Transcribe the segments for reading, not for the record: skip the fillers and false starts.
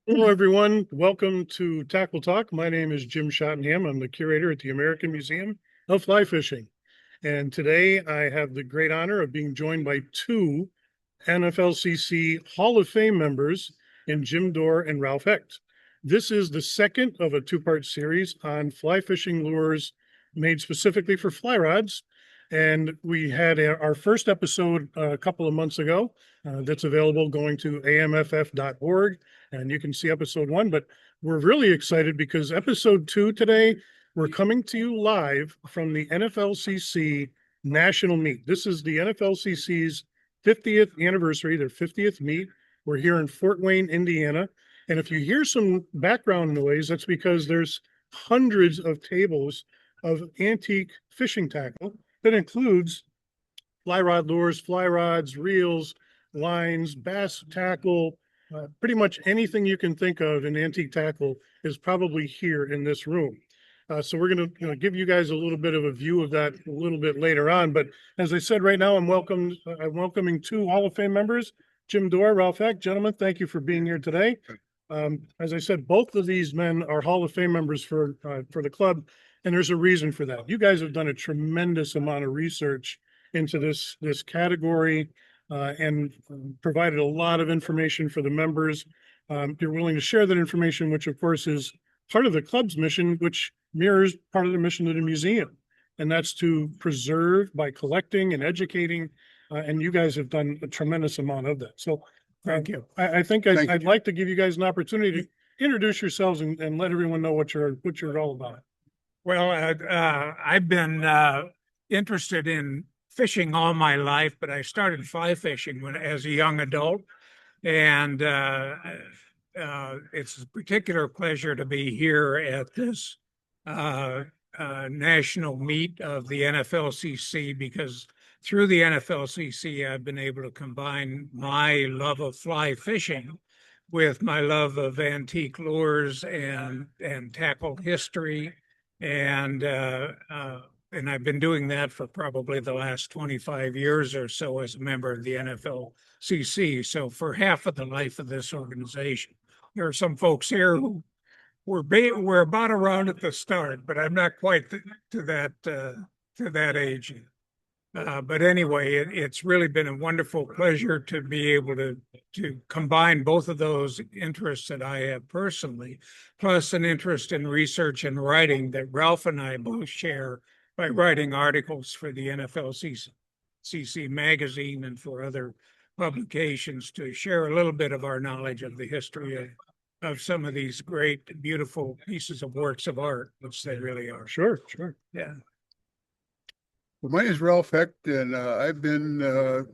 Hello, everyone. Welcome to Tackle Talk. My name is Jim Schottenham. I'm the curator at the American Museum of Fly Fishing. And today I have the great honor of being joined by two NFLCC Hall of Fame members in Jim Dorr and Ralph Hecht. This is the second of a two-part series on fly fishing lures made specifically for fly rods. And we had our first episode a couple of months ago that's available going to amff.org. And you can see episode one, but we're really excited because episode two today, we're coming to you live from the NFLCC National Meet. This is the NFLCC's 50th anniversary, their 50th meet. We're here in Fort Wayne, Indiana. And if you hear some background noise, that's because there's hundreds of tables of antique fishing tackle that includes fly rod lures, fly rods, reels, lines, bass tackle, pretty much anything you can think of in antique tackle is probably here in this room. So we're going to give you guys a little bit of a view of that a little bit later on. But as I said, right now I'm welcoming two Hall of Fame members, Jim Dorr, Ralph Hecht. Gentlemen, thank you for being here today. As I said, both of these men are Hall of Fame members for the club, and there's a reason for that. You guys have done a tremendous amount of research into this category and provided a lot of information for the members. You're willing to share that information, which of course is part of the club's mission, which mirrors part of the mission of the museum. And that's to preserve by collecting and educating. And you guys have done a tremendous amount of that. So thank you. I think I'd like to give you guys an opportunity to introduce yourselves and let everyone know what you're all about. Well, I've been interested in fishing all my life, but I started fly fishing as a young adult. And it's a particular pleasure to be here at this national meet of the NFLCC, because through the NFLCC, I've been able to combine my love of fly fishing with my love of antique lures and tackle history. And I've been doing that for probably the last 25 years or so as a member of the NFLCC. So for half of the life of this organization, there are some folks here who we're about around at the start, but I'm not quite to that age. But anyway, it's really been a wonderful pleasure to be able to combine both of those interests that I have personally, plus an interest in research and writing that Ralph and I both share by writing articles for the NFLCC magazine and for other publications to share a little bit of our knowledge of the history of some of these great, beautiful pieces of works of art, which they really are. Sure. Yeah. Well, my name is Ralph Hecht, and I've been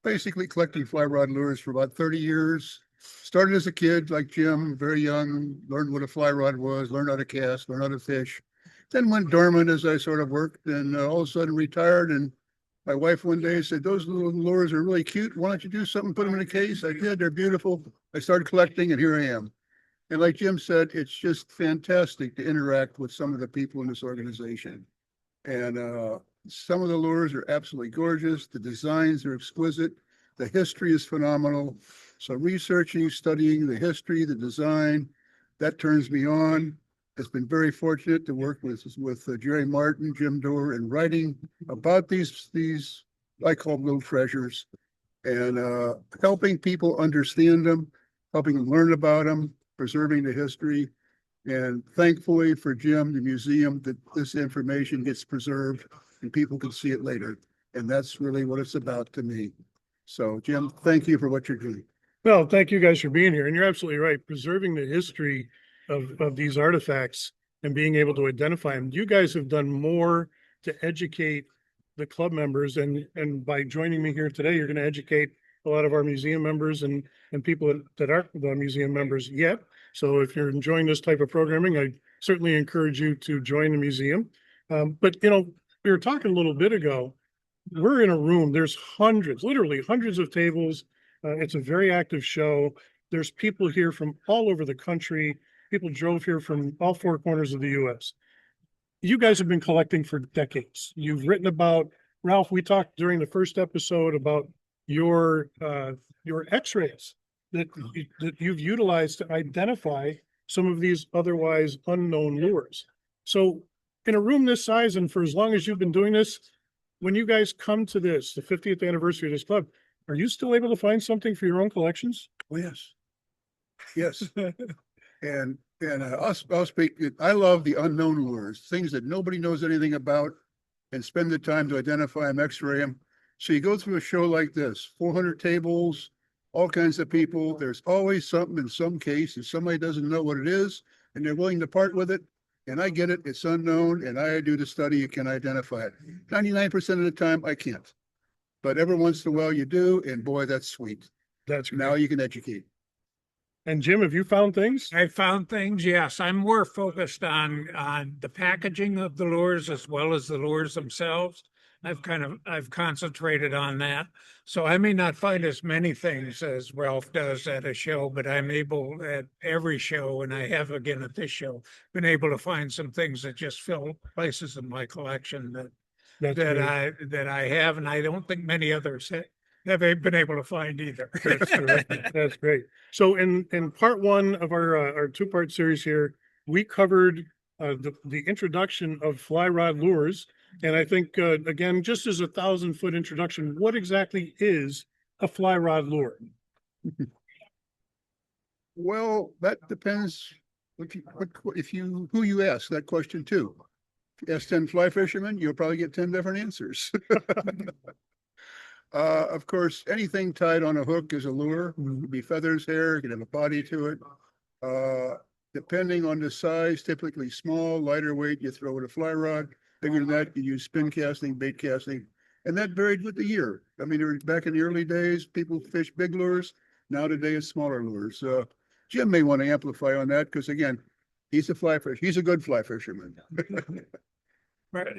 basically collecting fly rod lures for about 30 years. Started as a kid, like Jim, very young, learned what a fly rod was, learned how to cast, learned how to fish. Then went dormant as I sort of worked, and all of a sudden retired. And my wife one day said, "Those little lures are really cute. Why don't you do something, put them in a case?" I did. They're beautiful. I started collecting, and here I am. And like Jim said, it's just fantastic to interact with some of the people in this organization. And some of the lures are absolutely gorgeous. The designs are exquisite. The history is phenomenal. So researching, studying the history, the design, that turns me on. It's been very fortunate to work with Jerry Martin, Jim Dorr, and writing about these I call them little treasures, and helping people understand them, helping them learn about them, preserving the history. And thankfully for Jim, the museum, that this information gets preserved and people can see it later. And that's really what it's about to me. So Jim, thank you for what you're doing. Well, thank you guys for being here. And you're absolutely right. Preserving the history of these artifacts and being able to identify them. You guys have done more to educate the club members. And by joining me here today, you're going to educate a lot of our museum members and people that aren't the museum members yet. So if you're enjoying this type of programming, I certainly encourage you to join the museum. But, we were talking a little bit ago, we're in a room, there's literally hundreds of tables. It's a very active show. There's people here from all over the country. People drove here from all four corners of the US. You guys have been collecting for decades. You've written about, Ralph, we talked during the first episode about your x-rays that you've utilized to identify some of these otherwise unknown lures. So in a room this size, and for as long as you've been doing this, when you guys come to this, the 50th anniversary of this club, are you still able to find something for your own collections? Oh, yes. Yes. And I'll speak, I love the unknown lures, things that nobody knows anything about, and spend the time to identify them, x-ray them. So you go through a show like this, 400 tables, all kinds of people. There's always something in some case, and somebody doesn't know what it is, and they're willing to part with it. And I get it, it's unknown, and I do the study, you can identify it. 99% of the time, I can't. But every once in a while you do, and boy, that's sweet. That's Now great. you can educate. And Jim, have you found things? I found things, yes. I'm more focused on the packaging of the lures as well as the lures themselves. I've concentrated on that. So I may not find as many things as Ralph does at a show, but I'm able at every show, and I have again at this show, been able to find some things that just fill places in my collection That's great. that I have, and I don't think many others have been able to find either. That's terrific. That's great. So in part one of our two-part series here, we covered the introduction of fly rod lures. And I think, again, just as a 1,000-foot introduction, what exactly is a fly rod lure? Well, that depends who you ask that question to. If you ask 10 fly fishermen, you'll probably get 10 different answers. Of course, anything tied on a hook is a lure. It could be feathers, hair, it can have a body to it. Depending on the size, typically small, lighter weight, you throw it a fly rod. Bigger than that, you use spin casting, bait casting, and that varied with the year. I mean, back in the early days, people fished big lures. Now today it's smaller lures. Jim may want to amplify on that because again, he's a fly fisher. He's a good fly fisherman.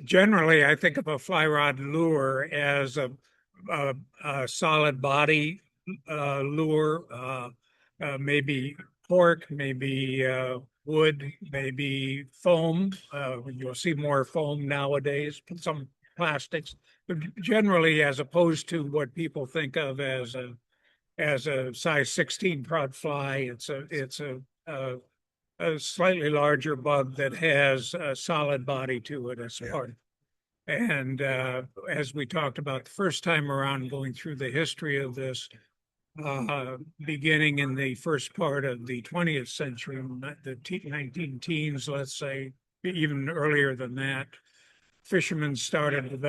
Generally, I think of a fly rod lure as a solid body lure, maybe cork, maybe wood, maybe foam. You'll see more foam nowadays, some plastics, but generally, as opposed to what people think of as a size 16 prod fly, it's a slightly larger bug that has a solid body to it as part. And as we talked about the first time around, going through the history of this, beginning in the first part of the 20th century, the 19 teens, let's say, even earlier than that, fishermen started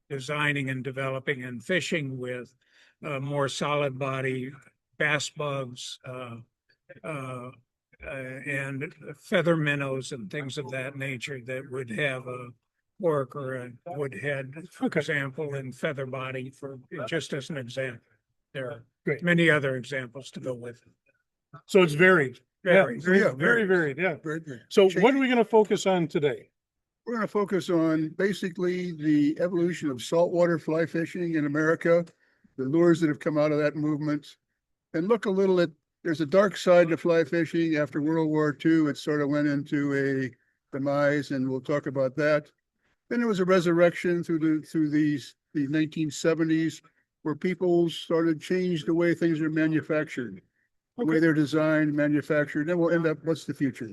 designing and developing and fishing with more solid body bass bugs, and feather minnows and things of that nature that would have a fork or a wood head, for example, and feather body, for just as an example. There are Great. many other examples to go with. So it's varied. Very, Very varied. Yeah. Very good. So what are we going to focus on today? We're going to focus on basically the evolution of saltwater fly fishing in America, the lures that have come out of that movement, and look a little at, there's a dark side to fly fishing. After World War II, it sort of went into a demise, and we'll talk about that. Then there was a resurrection through the 1970s, where people started change the way things are manufactured, the way they're designed, manufactured. Then we'll end up, what's the future?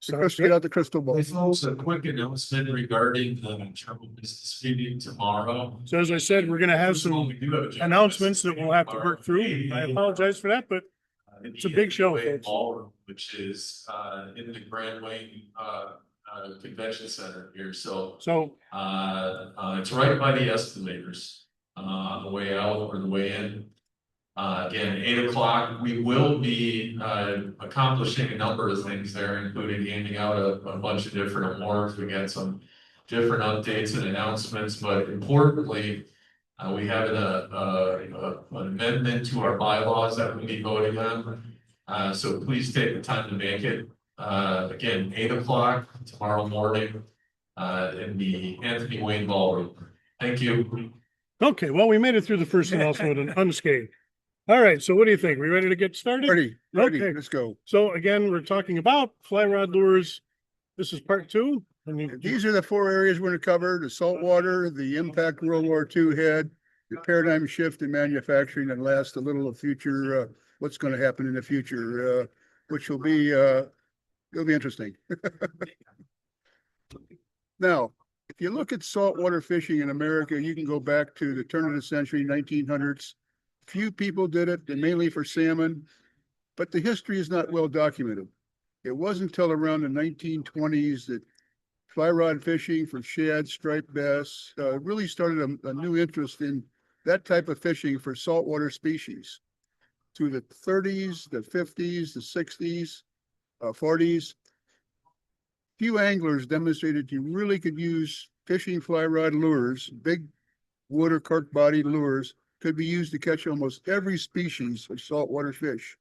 Get out the crystal ball. Hey folks, a quick announcement regarding the travel business meeting tomorrow. So as I said, we're going to have First of all, some we do have a general announcements that business we'll have to meeting work through. I apologize for that, but in it's a the big show, NWA folks. Ballroom, which is in the Grand Wayne Convention Center here. So it's right by the escalators on the way out or the way in. Again, 8 o'clock, we will be accomplishing a number of things there, including handing out a bunch of different awards. We got some different updates and announcements, but importantly, we have an amendment to our bylaws that we'll be voting on. So please take the time to make it. Again, 8 o'clock tomorrow morning in the Anthony Wayne Ballroom. Thank you. Okay, well, we made it through the first announcement unscathed. All right, so what do you think? We ready to get started? Ready, Okay. let's go. So again, we're talking about fly rod lures. This is part two. These are the 4 areas we're going to cover: the saltwater, the impact World War II head, the paradigm shift in manufacturing, and last a little of future, what's going to happen in the future, which will be, it'll be interesting. Now, if you look at saltwater fishing in America, you can go back to the turn of the century, 1900s. Few people did it, and mainly for salmon, but the history is not well documented. It wasn't until around the 1920s that fly rod fishing for shad, striped bass really started a new interest in that type of fishing for saltwater species. Through the 30s, the 50s, the 60s, 40s, few anglers demonstrated you really could use fishing fly rod lures, big wood or cork bodied lures, could be used to catch almost every species of saltwater fish.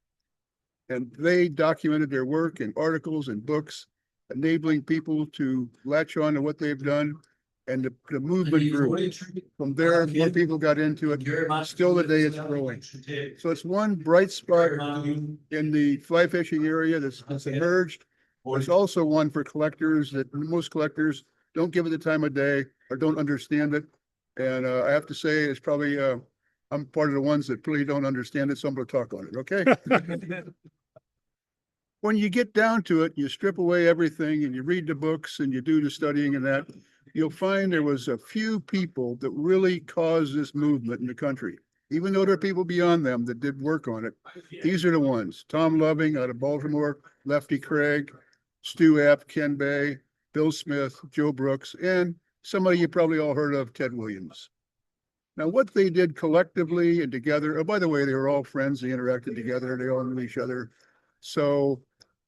And they documented their work in articles and books, enabling people to latch on to what they've done. And the movement grew. From there, more people got into it. Still today, it's growing. So it's one bright spot in the fly fishing area that's emerged. There's also one for collectors that most collectors don't give it the time of day or don't understand it. And I have to say, it's probably, I'm part of the ones that really don't understand it, so I'm going to talk on it, okay? When you get down to it, you strip away everything and you read the books and you do the studying and that, you'll find there was a few people that really caused this movement in the country. Even though there are people beyond them that did work on it, these are the ones. Tom Loving out of Baltimore, Lefty Craig, Stu App, Ken Bay, Bill Smith, Joe Brooks, and somebody you probably all heard of, Ted Williams. Now, what they did collectively and together, oh, by the way, they were all friends, they interacted together, they all knew each other. So,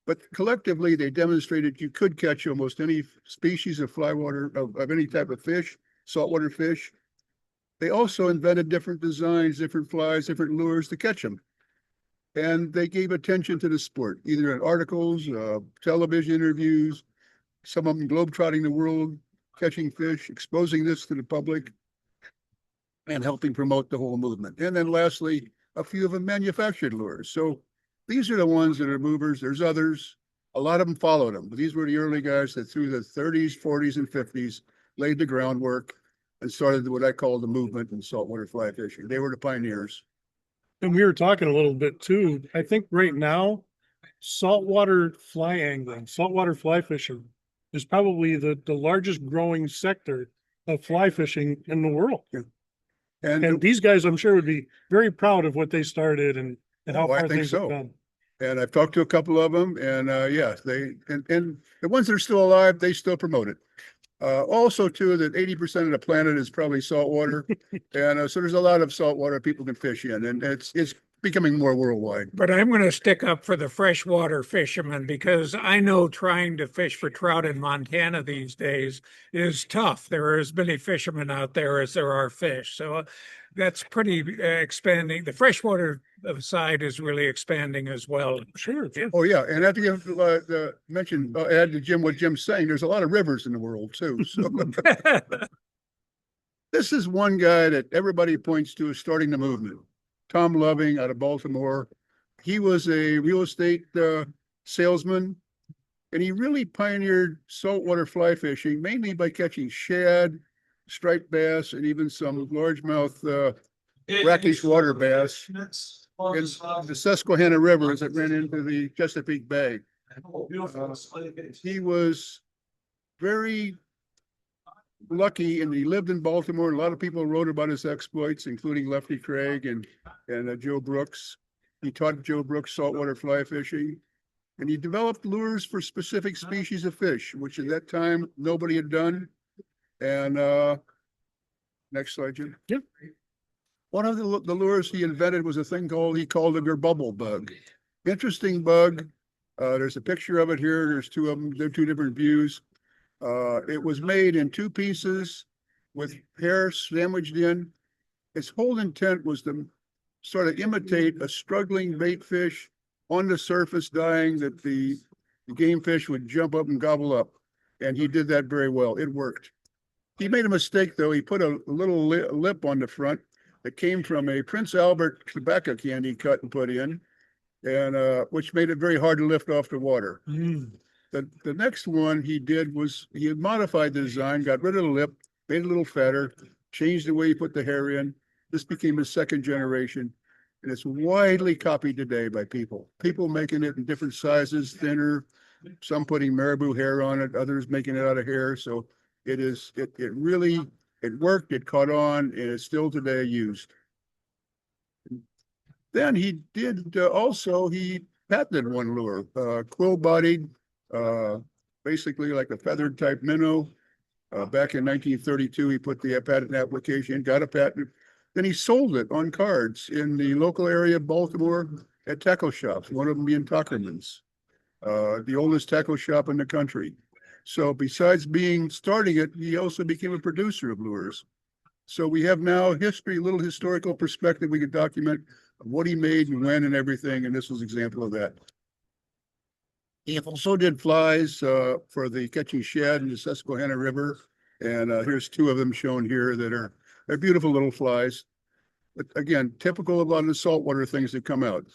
but collectively, they demonstrated you could catch almost any species of flywater, of any type of fish, saltwater fish. They also invented different designs, different flies, different lures to catch them. And they gave attention to the sport, either in articles, television interviews, some of them globetrotting the world, catching fish, exposing this to the public, and helping promote the whole movement. And then lastly, a few of them manufactured lures. So these are the ones that are movers. There's others. A lot of them followed them, but these were the early guys that through the 30s, 40s, and 50s laid the groundwork and started what I call the movement in saltwater fly fishing. They were the pioneers. And we were talking a little bit too. I think right now, saltwater fly angling, saltwater fly fishing is probably the largest growing sector of fly fishing in the world. Yeah. And these guys, I'm sure, would be very proud of what they started and how far I think things have so. gone. And I've talked to a couple of them, and yeah, and the ones that are still alive, they still promote it. Also, too, that 80% of the planet is probably saltwater, and so there's a lot of saltwater people can fish in, and it's becoming more worldwide. But I'm going to stick up for the freshwater fishermen because I know trying to fish for trout in Montana these days is tough. There are as many fishermen out there as there are fish. So that's pretty expanding. The freshwater side is really expanding as well. Sure. Yeah. Oh, yeah, and I have to give mention, add to Jim what Jim's saying. There's a lot of rivers in the world, too. So this is one guy that everybody points to as starting the movement. Tom Loving out of Baltimore. He was a real estate salesman, and he really pioneered saltwater fly fishing, mainly by catching shad, striped bass, and even some largemouth brackish water bass in the Susquehanna River that ran into the Chesapeake Bay. He was very lucky, and he lived in Baltimore. A lot of people wrote about his exploits, including Lefty Craig and Joe Brooks. He taught Joe Brooks saltwater fly fishing, and he developed lures for specific species of fish, which at that time nobody had done. And next slide, Jim. Yep. One of the lures he invented was a thing he called a gerbubble bug. Interesting bug. There's a picture of it here. There's two of them. They're two different views. It was made in two pieces with hair sandwiched in. Its whole intent was to sort of imitate a struggling bait fish on the surface dying that the game fish would jump up and gobble up. And he did that very well. It worked. He made a mistake, though. He put a little lip on the front that came from a Prince Albert tobacco can he cut and put in, and which made it very hard to lift off the water. The next one he did was he had modified the design, got rid of the lip, made it a little fatter, changed the way he put the hair in, This became his second generation, and it's widely copied today by people. People making it in different sizes, thinner, some putting marabou hair on it, others making it out of hair. So it really, it worked, it caught on, and it's still today used. Then he did he patented one lure, quill-bodied, basically like a feathered type minnow. Back in 1932, he put the patent application, got a patent. Then he sold it on cards in the local area of Baltimore at tackle shops, one of them being Tuckerman's, the oldest tackle shop in the country. So besides starting it, he also became a producer of lures. So we have now history, a little historical perspective we could document what he made and when and everything, and this was an example of that. He also did flies for the catching shad in the Susquehanna River, and here's two of them shown here that they're beautiful little flies. But again, typical of a lot of the saltwater things that come out.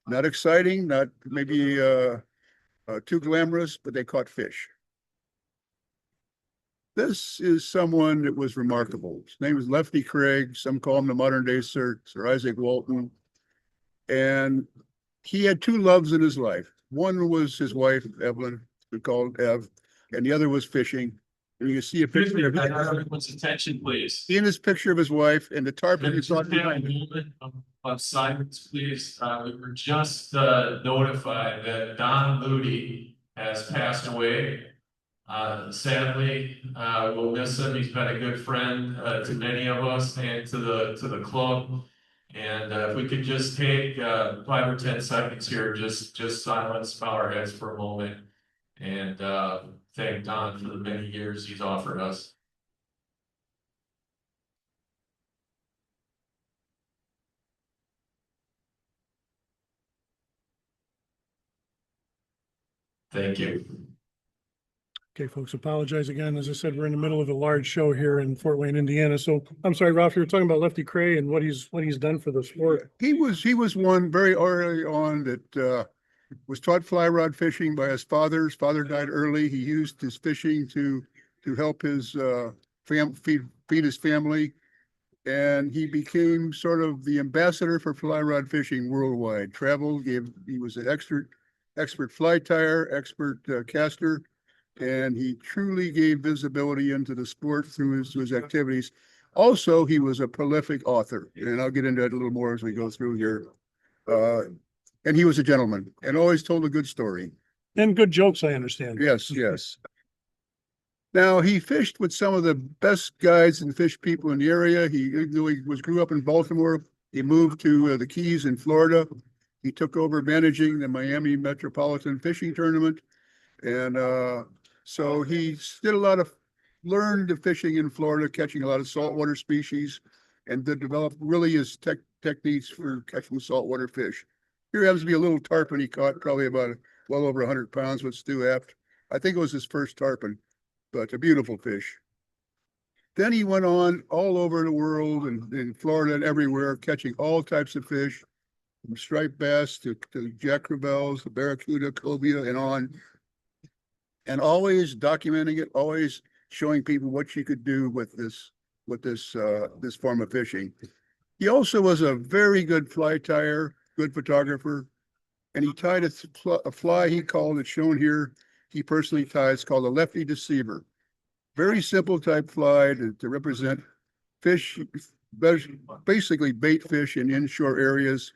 Not exciting, not maybe too glamorous, but they caught fish. This is someone that was remarkable. His name is Lefty Craig. Some call him the modern day Sir Isaac Walton. And he had two loves in his life. One was his wife, Evelyn, we called Ev, and the other was fishing. And you can see a picture of Everyone's attention, please. in this picture of his wife and the tarpon you saw Just have a behind him. moment of silence, please. We were just notified that Don Moody has passed away. Sadly, we'll miss him. He's been a good friend to many of us and to the club. And if we could just take 5 or 10 seconds here, just silence, bow our heads for a moment, and thank Don for the many years he's offered us. Thank you. Okay, folks, apologize again. As I said, we're in the middle of a large show here in Fort Wayne, Indiana. So I'm sorry, Ralph, you were talking about Lefty Cray and what he's done for the sport. He was one very early on that was taught fly rod fishing by his father. His father died early. He used his fishing to help his feed his family, and he became sort of the ambassador for fly rod fishing worldwide. Traveled, he was an expert fly tyer, expert caster, and he truly gave visibility into the sport through his activities. Also, he was a prolific author, and I'll get into that a little more as we go through here. And he was a gentleman and always told a good story. And good jokes, I understand. Yes, yes. Now, he fished with some of the best guides and fish people in the area. He grew up in Baltimore. He moved to the Keys in Florida. He took over managing the Miami Metropolitan Fishing Tournament. And so he did learned the fishing in Florida, catching a lot of saltwater species, and developed really his techniques for catching saltwater fish. Here happens to be a little tarpon he caught, probably about well over 100 pounds with Stu Apt. I think it was his first tarpon, but a beautiful fish. Then he went on all over the world and in Florida and everywhere, catching all types of fish, from striped bass to jack crevalles, the barracuda, cobia, and on. And always documenting it, always showing people what you could do with this form of fishing. He also was a very good fly tyer, good photographer, and he tied a fly he called it, shown here, he personally ties, called a Lefty Deceiver. Very simple type fly to represent fish, basically bait fish in inshore areas.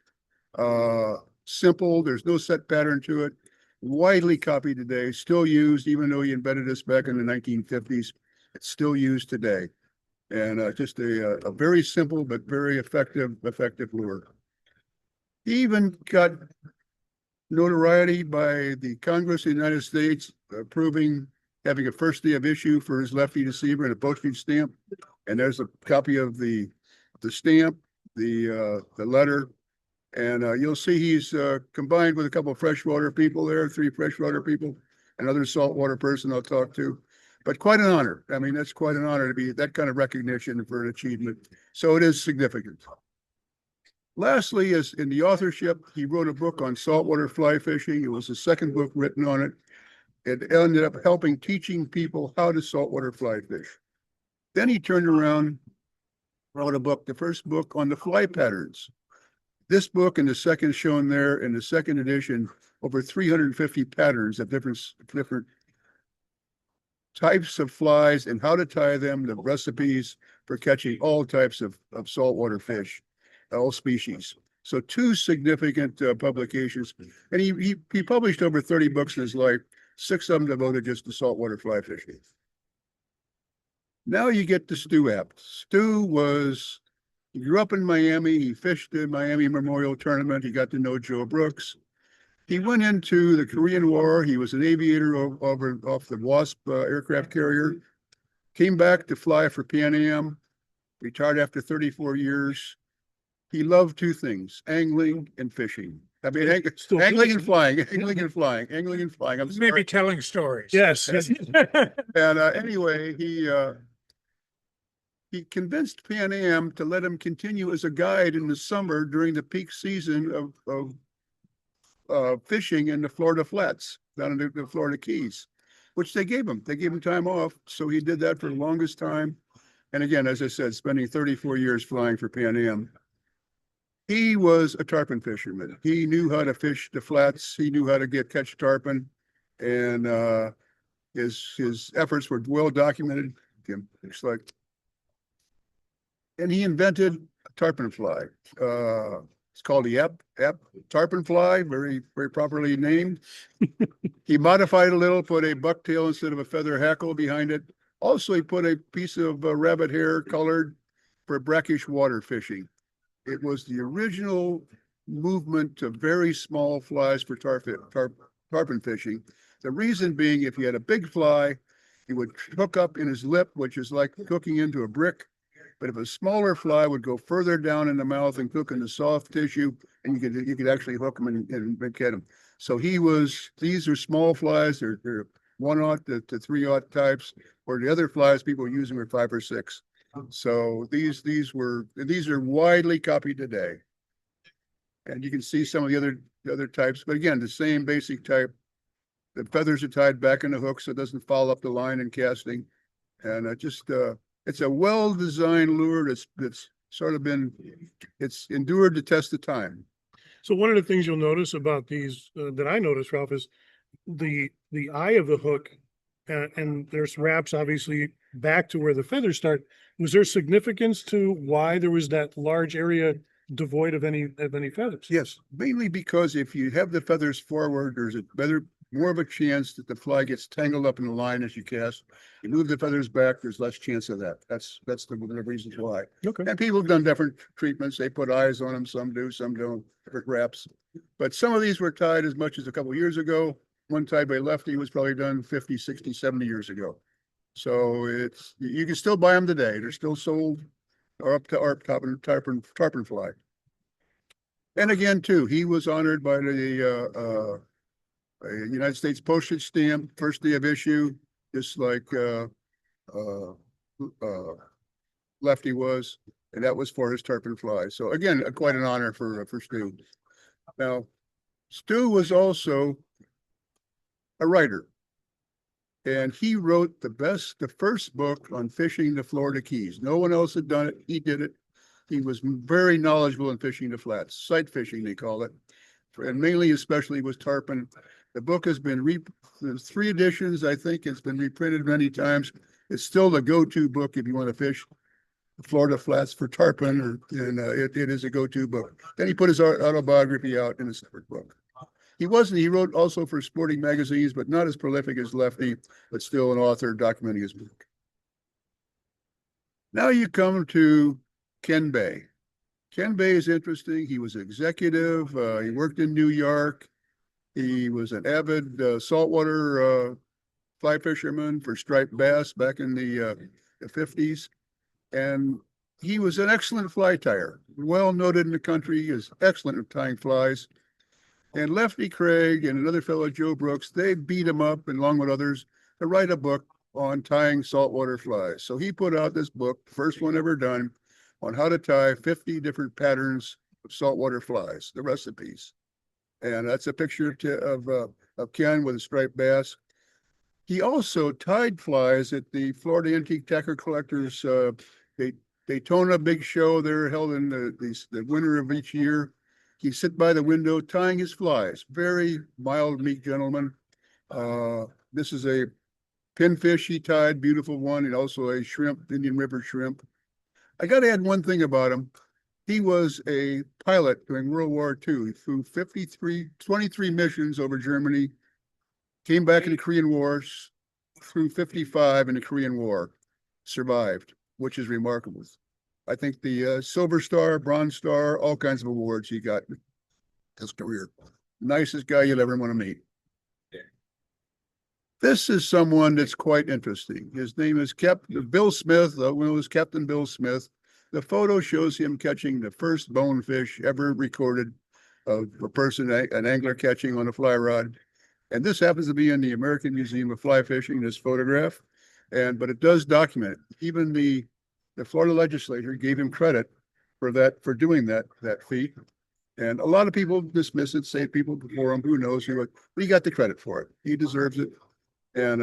Simple, there's no set pattern to it. Widely copied today, still used, even though he invented this back in the 1950s. It's still used today. And just a very simple but very effective lure. He even got notoriety by the Congress of the United States approving having a first day of issue for his Lefty Deceiver and a postage stamp. And there's a copy of the stamp, the letter. And you'll see he's combined with a couple of freshwater people there, 3 freshwater people, another saltwater person I'll talk to. But quite an honor. I mean, that's quite an honor to be that kind of recognition for an achievement. So it is significant. Lastly, is in the authorship, he wrote a book on saltwater fly fishing. It was the second book written on it. It ended up teaching people how to saltwater fly fish. Then he turned around wrote a book, the first book on the fly patterns. This book and the second shown there in the second edition, over 350 patterns of different types of flies and how to tie them, the recipes for catching all types of saltwater fish, all species. So two significant publications. And he published over 30 books in his life, 6 of them devoted just to saltwater fly fishing. Now you get to Stu Apt. He grew up in Miami. He fished the Miami Memorial Tournament. He got to know Joe Brooks. He went into the Korean War. He was an aviator off the Wasp aircraft carrier. Came back to fly for Pan Am. Retired after 34 years. He loved 2 things: angling and fishing. I mean, angling and flying, angling and flying, angling and flying. I'm sorry. Maybe telling stories. Yes. And anyway, he convinced Pan Am to let him continue as a guide in the summer during the peak season of fishing in the Florida flats down in the Florida Keys, which they gave him. They gave him time off. So he did that for the longest time. And again, as I said, spending 34 years flying for Pan Am. He was a tarpon fisherman. He knew how to fish the flats. He knew how to catch tarpon. And his efforts were well documented. Looks like. And he invented a tarpon fly. It's called the Ep tarpon fly, very, very properly named. He modified a little, put a bucktail instead of a feather hackle behind it. Also, he put a piece of rabbit hair colored for brackish water fishing. It was the original movement to very small flies for tarpon fishing. The reason being, if you had a big fly, he would hook up in his lip, which is like hooking into a brick. But if a smaller fly would go further down in the mouth and cook in the soft tissue, and you could actually hook them and get them. So these are small flies. They're 1/0 to 3/0 types, where the other flies people were using were 5 or 6. So these are widely copied today. And you can see some of the other types, but again, the same basic type. The feathers are tied back in the hook so it doesn't fall up the line in casting. And it's a well-designed lure that's sort of it's endured the test of time. So one of the things you'll notice about these that I noticed, Ralph, is the eye of the hook, and there's wraps obviously back to where the feathers start. Was there significance to why there was that large area devoid of any feathers? Yes, mainly because if you have the feathers forward, there's more of a chance that the fly gets tangled up in the line as you cast. You move the feathers back, there's less chance of that. That's one of the reasons why. Okay. And people have done different treatments. They put eyes on them, some do, some don't, different wraps. But some of these were tied as much as a couple of years ago. One tied by Lefty was probably done 50, 60, 70 years ago. So you can still buy them today. They're still sold or up to tarpon fly. And again, too, he was honored by the United States postage stamp, first day of issue, just like Lefty was, and that was for his tarpon fly. So again, quite an honor for Stu. Now, Stu was also a writer, and he wrote the first book on fishing the Florida Keys. No one else had done it. He did it. He was very knowledgeable in fishing the flats, sight fishing, they call it, and mainly, especially, was tarpon. The book has been there's 3 editions, I think. It's been reprinted many times. It's still the go-to book if you want to fish the Florida flats for tarpon, and it is a go-to book. Then he put his autobiography out in a separate book. He wrote also for sporting magazines, but not as prolific as Lefty, but still an author documenting his book. Now you come to Ken Bay. Ken Bay is interesting. He was executive. He worked in New York. He was an avid saltwater fly fisherman for striped bass back in the 50s. And he was an excellent fly tyer, well noted in the country. He is excellent at tying flies. And Lefty Craig and another fellow, Joe Brooks, they beat him up, and along with others, to write a book on tying saltwater flies. So he put out this book, first one ever done, on how to tie 50 different patterns of saltwater flies, the recipes. And that's a picture of Ken with a striped bass. He also tied flies at the Florida Antique Tackle Collectors. Daytona big show. They're held in the winter of each year. He'd sit by the window tying his flies. Very mild, meek gentleman. This is a pinfish he tied, beautiful one, and also a shrimp, Indian River shrimp. I got to add one thing about him. He was a pilot during World War II. He flew 23 missions over Germany, came back in the Korean War, through 55 in the Korean War, survived, which is remarkable. I think the Silver Star, Bronze Star, all kinds of awards he got in his career. Nicest guy you'll ever want to meet. This is someone that's quite interesting. His name is Captain Bill Smith. Was Captain Bill Smith. The photo shows him catching the first bonefish ever recorded of a person, an angler catching on a fly rod. And this happens to be in the American Museum of Fly Fishing, this photograph. But it does document it. Even the Florida legislature gave him credit for doing that feat. And a lot of people dismiss it, say people before him, who knows, but he got the credit for it. He deserves it. And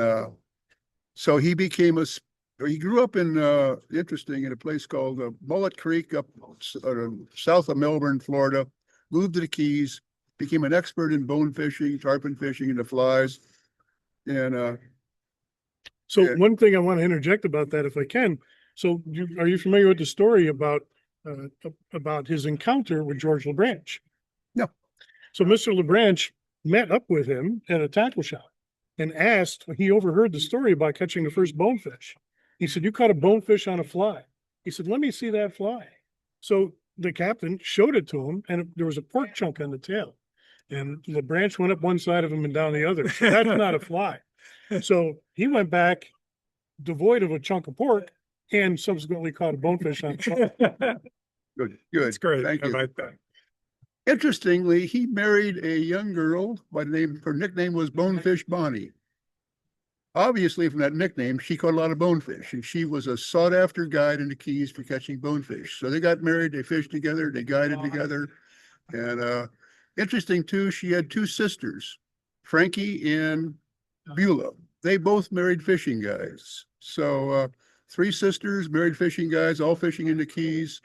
so he grew up in a place called Mullet Creek up south of Melbourne, Florida, moved to the Keys, became an expert in bone fishing, tarpon fishing, and the flies. And one thing I want to interject about that, if I can. So are you familiar with the story about his encounter with George LeBranch? No. So Mr. LeBranch met up with him at a tackle shop and he overheard the story about catching the first bonefish. He said, "You caught a bonefish on a fly." He said, "Let me see that fly." So the captain showed it to him, and there was a pork chunk on the tail. And LeBranch went up one side of him and down the other. So that's not a fly. So he went back devoid of a chunk of pork and subsequently caught a bonefish on a fly. Good. That's great. Thank I you. like that. Interestingly, he married a young girl her nickname was Bonefish Bonnie. Obviously, from that nickname, she caught a lot of bonefish, and she was a sought-after guide in the Keys for catching bonefish. So they got married, they fished together, they guided together. And interesting, too, she had two sisters, Frankie and Beulah. They both married fishing guys. So 3 sisters, married fishing guys, all fishing in the Keys,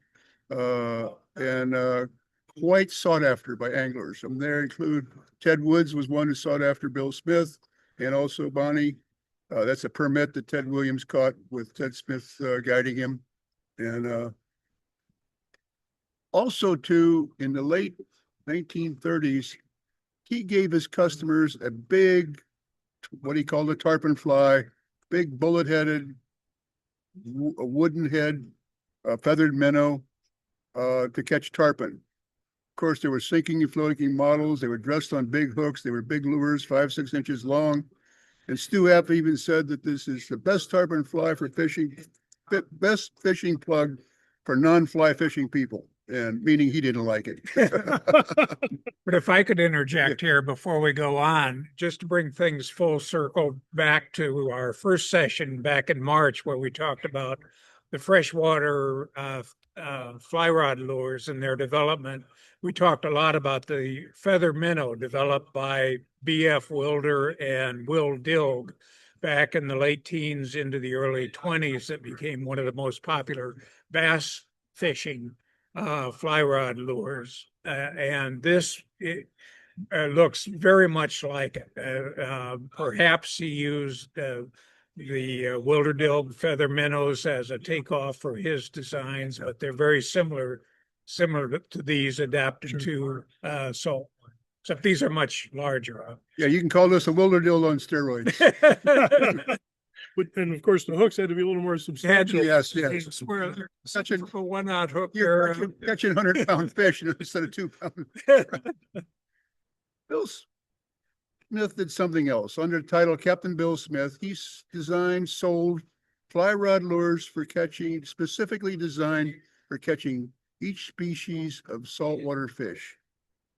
and quite sought after by anglers. And there include Ted Woods was one who sought after Bill Smith, and also Bonnie. That's a permit that Ted Williams caught with Ted Smith guiding him. And also too, in the late 1930s, he gave his customers a big, what he called a tarpon fly, big bullet-headed, a wooden head, feathered minnow to catch tarpon. Of course, there were sinking and floating models. They were dressed on big hooks. They were big lures, 5-6 inches long. And Stu App even said that this is the best tarpon fly for fishing, best fishing plug for non-fly fishing people, and meaning he didn't like it. But if I could interject here before we go on, just to bring things full circle back to our first session back in March, where we talked about the freshwater fly rod lures and their development. We talked a lot about the feather minnow developed by B.F. Wilder and Will Dilg back in the late teens into the early 20s. That became one of the most popular bass fishing fly rod lures. And this looks very much like it. Perhaps he used the Wilderdilg feather minnows as a takeoff for his designs, but they're very similar to these adapted to salt. Except these are much larger. Yeah, you can call this a Wilderdilg on steroids. And of course, the hooks had to be a little more substantial. Yes. Such a one-out hook. You're catching 100-pound fish instead of 2-pound. Bill Smith did something else. Under the title Captain Bill Smith, he sold fly rod lures for catching, specifically designed for catching each species of saltwater fish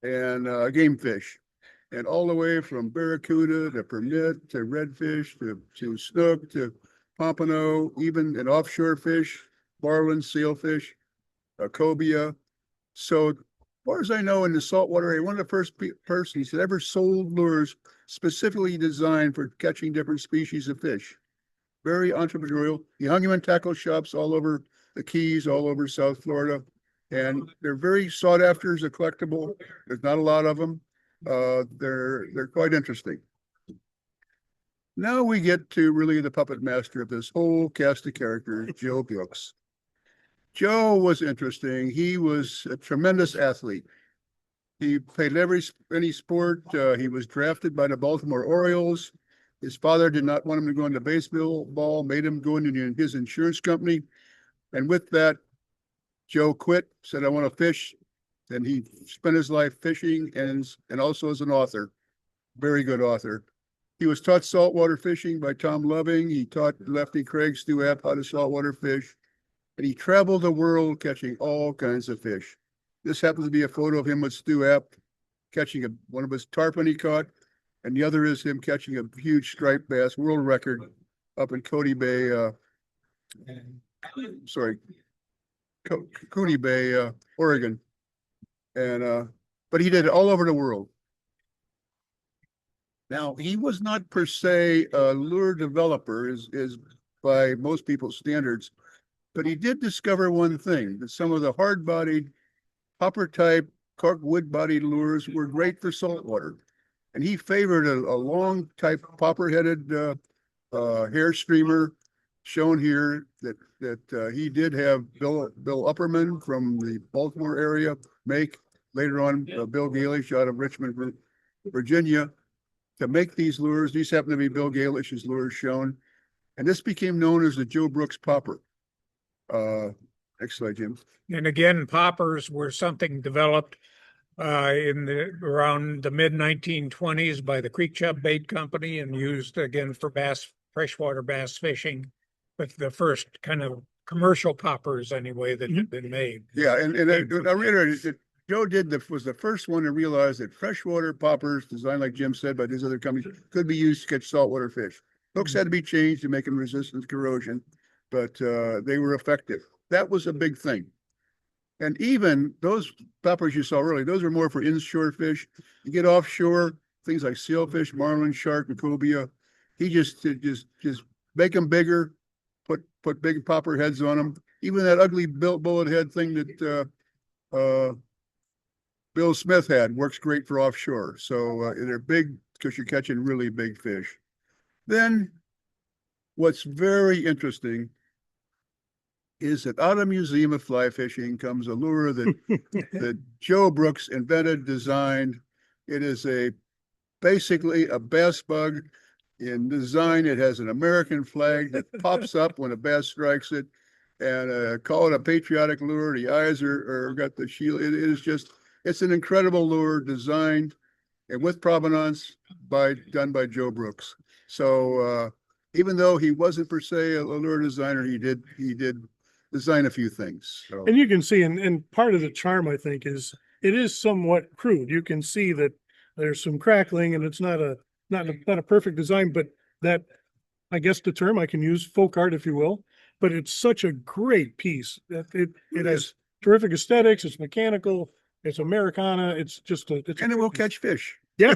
and game fish, and all the way from barracuda to permit to redfish to snook to pompano, even an offshore fish, marlin, sailfish, cobia. So as far as I know, in the saltwater area, one of the first persons that ever sold lures specifically designed for catching different species of fish. Very entrepreneurial. He hung him in tackle shops all over the Keys, all over South Florida. And they're very sought after as a collectible. There's not a lot of them. They're quite interesting. Now we get to really the puppet master of this whole cast of characters, Joe Brooks. Joe was interesting. He was a tremendous athlete. He played any sport. He was drafted by the Baltimore Orioles. His father did not want him to go into baseball, made him go into his insurance company. And with that, Joe quit, said, I want to fish. And he spent his life fishing and also as an author, very good author. He was taught saltwater fishing by Tom Loving. He taught Lefty Craig Stewart how to saltwater fish. And he traveled the world catching all kinds of fish. This happens to be a photo of him with Stu App catching one of his tarpon he caught, and the other is him catching a huge striped bass, world record, up in Cody Bay, Cooney Bay, Oregon. And but he did it all over the world. Now, he was not per se a lure developer, is by most people's standards, but he did discover one thing, that some of the hard-bodied, popper-type, cork wood-bodied lures were great for saltwater. And he favored a long type popper-headed hair streamer shown here that he did have Bill Upperman from the Baltimore area make. Later on, Bill Galish out of Richmond, Virginia, to make these lures. These happen to be Bill Galish's lures shown. And this became known as the Joe Brooks popper. Next slide, Jim. And again, poppers were something developed around the mid 1920s by the Creek Chub Bait Company and used again for freshwater bass fishing, but the first kind of commercial poppers anyway that had been made. Yeah, and I reiterate that Joe was the first one to realize that freshwater poppers, designed like Jim said by these other companies, could be used to catch saltwater fish. Hooks had to be changed to make them resistant to corrosion, but they were effective. That was a big thing. And even those poppers you saw earlier, those are more for inshore fish. You get offshore, things like sailfish, marlin, shark, and cobia. He just make them bigger, put big popper heads on them. Even that ugly bullet head thing that Bill Smith had works great for offshore. So they're big because you're catching really big fish. Then what's very interesting is that out of Museum of Fly Fishing comes a lure that that Joe Brooks invented, designed. It is basically a bass bug. In design, it has an American flag that pops up when a bass strikes it, and call it a patriotic lure. The eyes are got the shield. It is just, it's an incredible lure, designed and with provenance done by Joe Brooks. So even though he wasn't per se a lure designer, he did design a few things. So. And you can see, and part of the charm, I think, is it is somewhat crude. You can see that there's some crackling, and it's not a perfect design, but that, I guess the term I can use, folk art, if you will. But it's such a great piece that it has terrific aesthetics. It's mechanical. It's Americana. It's just and it will catch fish. Yeah,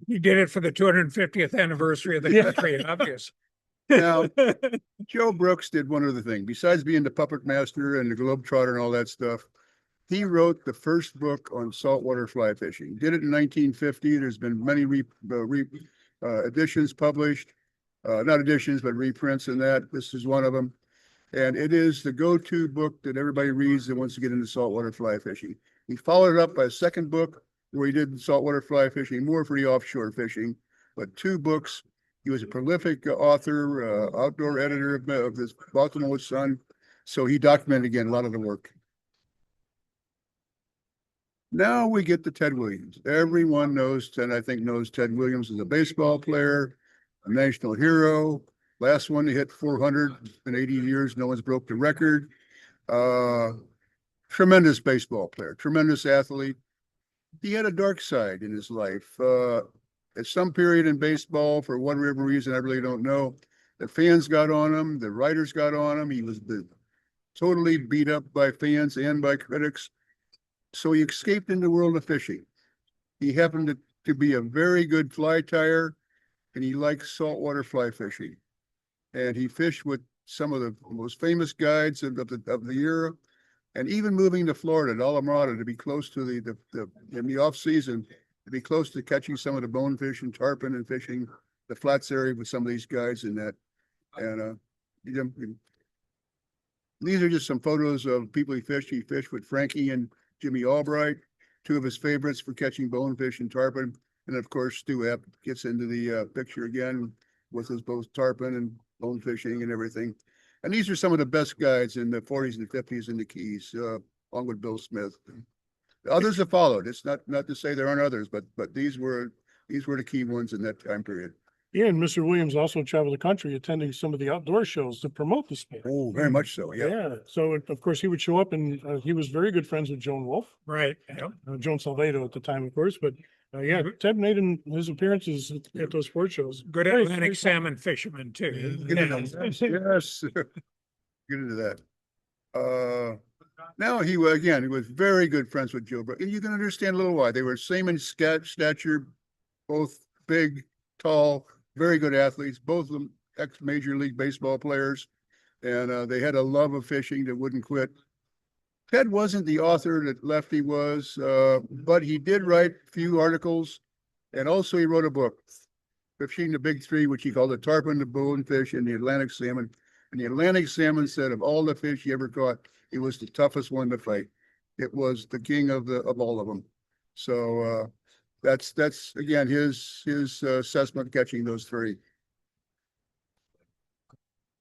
He did it for the 250th anniversary of the country, obvious. Now, Joe Brooks did one other thing. Besides being the puppet master and the Globetrotter and all that stuff, he wrote the first book on saltwater fly fishing. Did it in 1950. There's been many editions published. Not editions, but reprints in that. This is one of them. And it is the go-to book that everybody reads that wants to get into saltwater fly fishing. He followed it up by a second book where he did saltwater fly fishing, more for the offshore fishing, but 2 books. He was a prolific author, outdoor editor of this Baltimore Sun. So he documented, again, a lot of the work. Now we get to Ted Williams. Everyone knows Ted Williams as a baseball player, a national hero. Last one to hit 400 in 80 years. No one's broke the record. Tremendous baseball player, tremendous athlete. He had a dark side in his life. At some period in baseball, for whatever reason, I really don't know, the fans got on him, the writers got on him. He was totally beat up by fans and by critics. So he escaped into the world of fishing. He happened to be a very good fly tyer, and he liked saltwater fly fishing. And he fished with some of the most famous guides of the era, and even moving to Florida, to Alameda, to be close to in the off season, to be close to catching some of the bonefish and tarpon and fishing the flats area with some of these guides in that. And these are just some photos of people he fished. He fished with Frankie and Jimmy Albright, two of his favorites for catching bonefish and tarpon. And of course, Stu Epp gets into the picture again with his both tarpon and bone fishing and everything. And these are some of the best guides in the 40s and 50s in the Keys, along with Bill Smith. Others have followed. It's not to say there aren't others, but these were the key ones in that time period. Yeah, and Mr. Williams also traveled the country attending some of the outdoor shows to promote the sport. Oh, very much so. Yeah. Yeah. So of course he would show up, and he was very good friends with Joan Wolfe, Right. Yep. Joan Salvato at the time, of course. But yeah, Ted made his appearances at those sport shows. Good Very- Atlantic salmon fisherman too. Get into that. Yes. Get into that. Now he was very good friends with Joe Brook, and you can understand a little why. They were same in stature, both big, tall, very good athletes, both of them ex-Major League Baseball players, and they had a love of fishing that wouldn't quit. Ted wasn't the author that Lefty was, but he did write a few articles, and also he wrote a book, Fishing the Big Three, which he called the tarpon, the bonefish, and the Atlantic salmon. And the Atlantic salmon said of all the fish he ever caught, it was the toughest one to fight. It was the king of all of them. So that's again his assessment catching those three.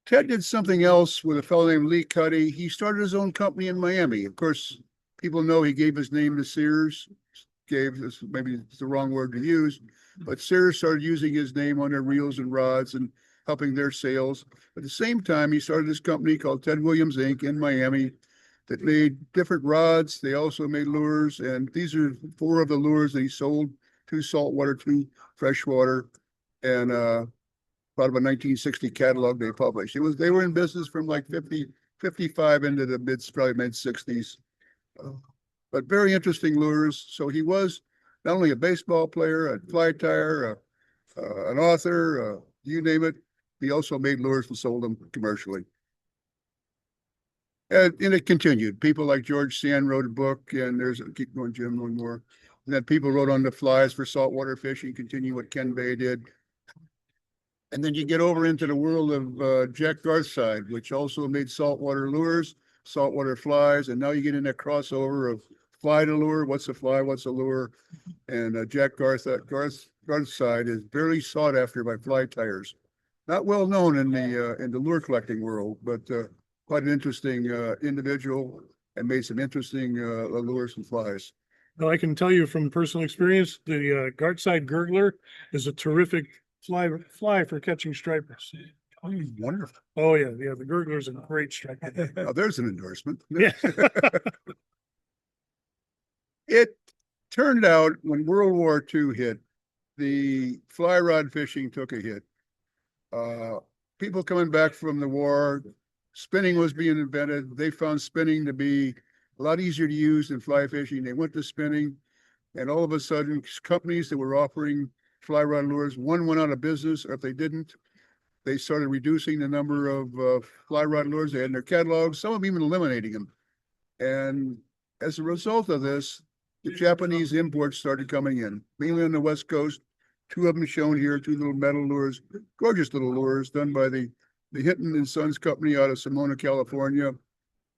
Ted did something else with a fellow named Lee Cuddy. He started his own company in Miami. Of course, people know he gave his name to Sears. Maybe it's the wrong word to use, but Sears started using his name on their reels and rods and helping their sales. At the same time, he started this company called Ted Williams Inc. in Miami that made different rods. They also made lures, and these are 4 of the lures that he sold: 2 saltwater, 2 freshwater, and part of a 1960 catalog they published. They were in business from like 55 into the probably mid 60s. But very interesting lures. So he was not only a baseball player, a fly tyer, an author, you name it. He also made lures and sold them commercially. And it continued. People like George Sand wrote a book, and keep going, Jim, one more. And then people wrote on the flies for saltwater fishing, continue what Ken Bay did. And then you get over into the world of Jack Garthside, which also made saltwater lures, saltwater flies, and now you get in that crossover of fly to lure. What's a fly? What's a lure? And Jack Garthside is very sought after by fly tyers. Not well known in the lure collecting world, but quite an interesting individual, and made some interesting lures and flies. Now, I can tell you from personal experience, the Gartside Gurgler is a terrific fly for catching stripers. Oh, wonderful. Oh yeah, the Gurgler is a great striper. Now there's an endorsement. Yeah. It turned out when World War II hit, the fly rod fishing took a hit. People coming back from the war, spinning was being invented. They found spinning to be a lot easier to use than fly fishing. They went to spinning, and all of a sudden, companies that were offering fly rod lures, one went out of business, or if they didn't, they started reducing the number of fly rod lures they had in their catalogs, some of them even eliminating them. And as a result of this, the Japanese imports started coming in, mainly on the West Coast. 2 of them shown here, 2 little metal lures, gorgeous little lures done by the Hinton and Sons Company out of Simona, California.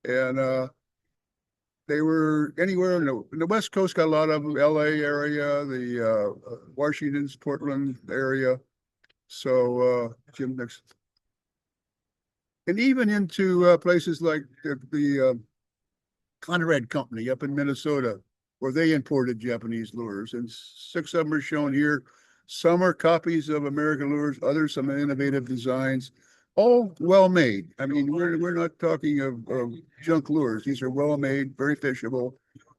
And they were anywhere in the West Coast, got a lot of them, LA area, the Washington's, Portland area. So Jim, next. And even into places like the Conrad Company up in Minnesota, where they imported Japanese lures. And 6 of them are shown here. Some are copies of American lures, others some innovative designs, all well made. I mean, we're not talking of junk lures. These are well made, very fishable.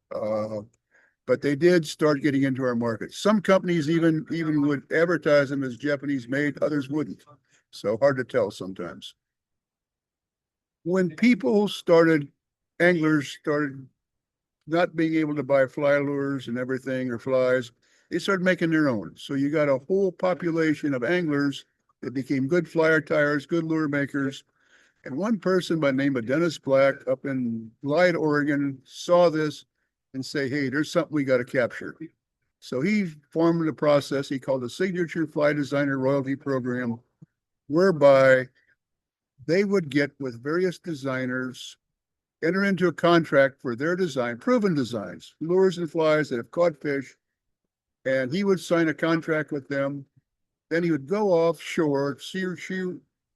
But they did start getting into our market. Some companies even would advertise them as Japanese made, others wouldn't. So hard to tell sometimes. When anglers started not being able to buy fly lures and everything, or flies, they started making their own. So you got a whole population of anglers that became good flyer tyers, good lure makers. And one person by the name of Dennis Black up in Glide, Oregon, saw this and say, hey, there's something we got to capture. So he formed a process he called the Signature Fly Designer Royalty Program, whereby they would get with various designers, enter into a contract for their design, proven designs, lures and flies that have caught fish, and he would sign a contract with them. Then he would go offshore, see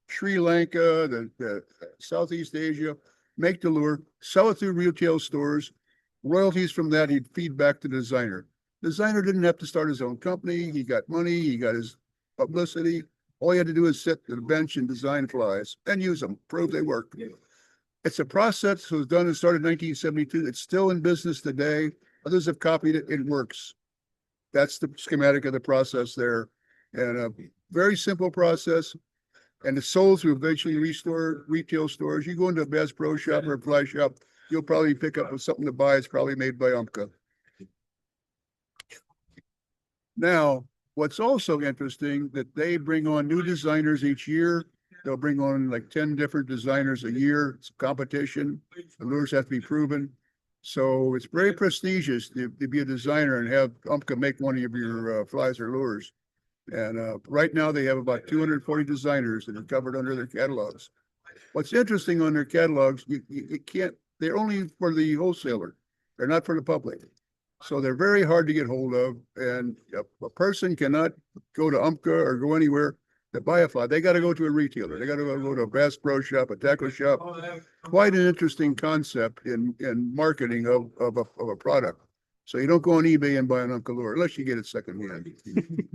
Sri Lanka, the Southeast Asia, make the lure, sell it through retail stores. Royalties from that he'd feed back to the designer. The designer didn't have to start his own company. He got money, he got his publicity. All he had to do is sit at the bench and design flies and use them, prove they work. It's a process that was done and started in 1972. It's still in business today. Others have copied it. It works. That's the schematic of the process there. And a very simple process. And it's sold through eventually retail stores. You go into a Bass Pro Shop or a fly shop, you'll probably pick up something to buy. It's probably made by Umpka. Now, what's also interesting that they bring on new designers each year. They'll bring on like 10 different designers a year. It's a competition. The lures have to be proven. So it's very prestigious to be a designer and have Umpka make one of your flies or lures. And right now they have about 240 designers that are covered under their catalogs. What's interesting on their catalogs, you can't, they're only for the wholesaler. They're not for the public. So they're very hard to get hold of. And a person cannot go to Umpka or go anywhere to buy a fly. They got to go to a retailer. They got to go to a Bass Pro Shop, a tackle shop. Quite an interesting concept in marketing of a product. So you don't go on eBay and buy an Umpka lure unless you get it secondhand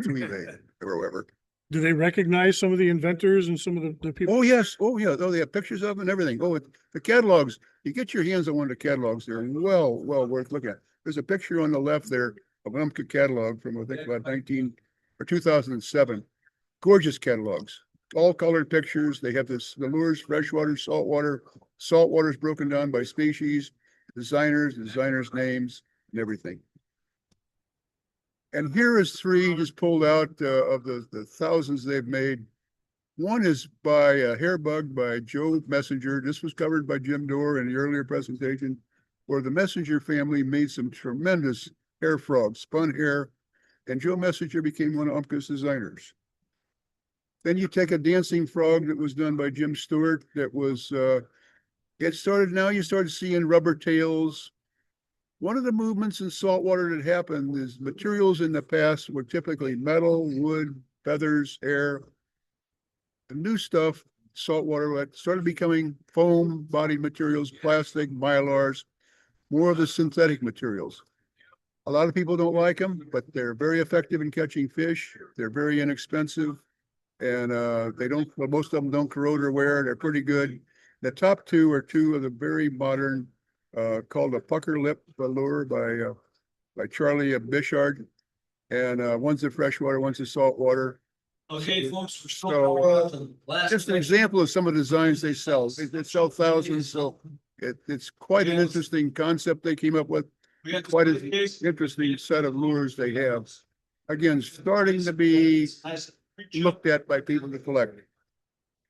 through eBay or wherever. Do they recognize some of the inventors and some of the people? Oh, yes. Oh, yeah. Oh, they have pictures of them and everything. Oh, the catalogs. You get your hands on one of the catalogs. They're well worth looking at. There's a picture on the left there of an Umpka catalog from, I think, about 2007. Gorgeous catalogs. All colored pictures. They have the lures, freshwater, saltwater. Saltwater is broken down by species, designers names, and everything. And here is three just pulled out of the thousands they've made. One is by Hairbug by Joe Messenger. This was covered by Jim Dorr in the earlier presentation, where the Messenger family made some tremendous hair frogs, spun hair, and Joe Messenger became one of Umpka's designers. Then you take a dancing frog that was done by Jim Stewart. That was, you started seeing rubber tails. One of the movements in saltwater that happened is materials in the past were typically metal, wood, feathers, air. The new stuff, saltwater, started becoming foam bodied materials, plastic, mylars, more of the synthetic materials. A lot of people don't like them, but they're very effective in catching fish. They're very inexpensive, and most of them don't corrode or wear. They're pretty good. The top two are two of the very modern, called a pucker lip lure by Charlie Bishard, and one's a freshwater, one's a saltwater. Okay, folks, we're So just an example of some of the designs they sell. They sell thousands, so it's quite an interesting concept they came up with. Quite an interesting set of lures they have. Again, starting to be looked at by people to collect.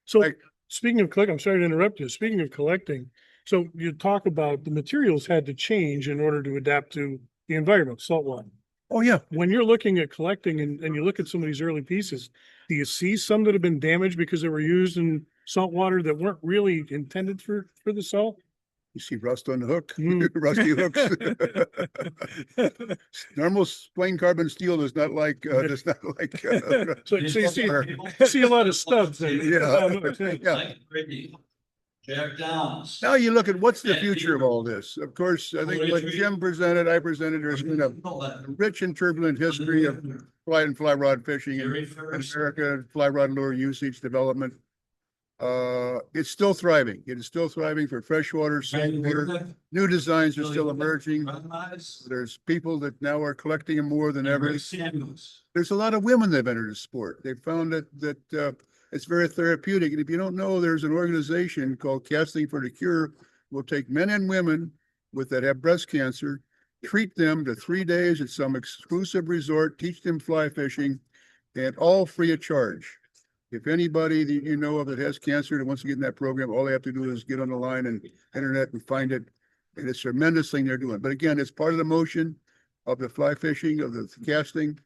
So speaking of collecting, I'm sorry to interrupt you. Speaking of collecting, so you talk about the materials had to change in order to adapt to the environment, saltwater. Oh, yeah. When you're looking at collecting and you look at some of these early pieces, do you see some that have been damaged because they were used in saltwater that weren't really intended for the salt? You see rust on the hook, rusty hooks. Normal plain carbon steel does not like, So you see a lot of stubs there. Yeah. Jack Downs. Now you look at what's the future of all this. Of course, I think what Jim presented, I presented, there's been a rich and turbulent history of fly and fly rod fishing in America, fly rod lure usage development. It's still thriving. It is still thriving for freshwater, saltwater. New designs are still emerging. There's people that now are collecting them more than ever. There's a lot of women that have entered the sport. They found that it's very therapeutic. And if you don't know, there's an organization called Casting for the Cure. Will take men and women that have breast cancer, treat them to 3 days at some exclusive resort, teach them fly fishing, and all free of charge. If anybody that you know of that has cancer that wants to get in that program, all they have to do is get on the line and internet and find it. And it's a tremendous thing they're doing. But again, it's part of the motion of the fly fishing, of the casting.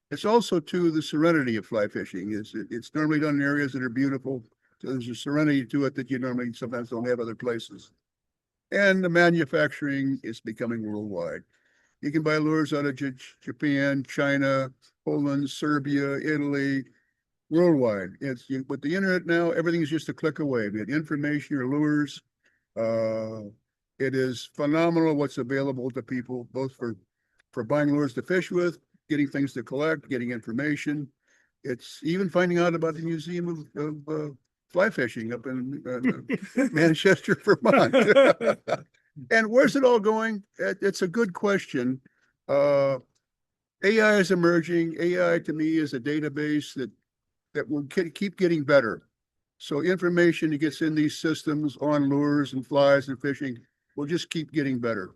It's also too the serenity of fly fishing. It's normally done in areas that are beautiful. So there's a serenity to it that you normally sometimes don't have other places. And the manufacturing is becoming worldwide. You can buy lures out of Japan, China, Poland, Serbia, Italy, worldwide. With the internet now, everything is just a click away. Be it information or lures. It is phenomenal what's available to people, both for buying lures to fish with, getting things to collect, getting information. It's even finding out about the Museum of Fly Fishing up in Manchester, Vermont. And where's it all going? It's a good question. AI is emerging. AI to me is a database that will keep getting better. So information that gets in these systems on lures and flies and fishing will just keep getting better.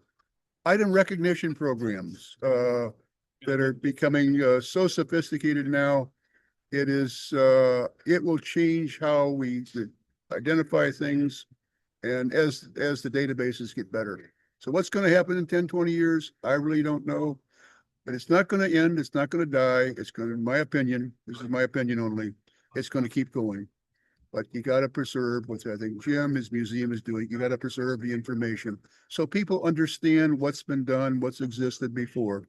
Item recognition programs that are becoming so sophisticated now. It will change how we identify things, and as the databases get better. So what's going to happen in 10, 20 years? I really don't know, but it's not going to end. It's not going to die. It's going to, in my opinion, this is my opinion only, it's going to keep going. But you got to preserve, which I think Jim, his museum is doing, you got to preserve the information so people understand what's been done, what's existed before.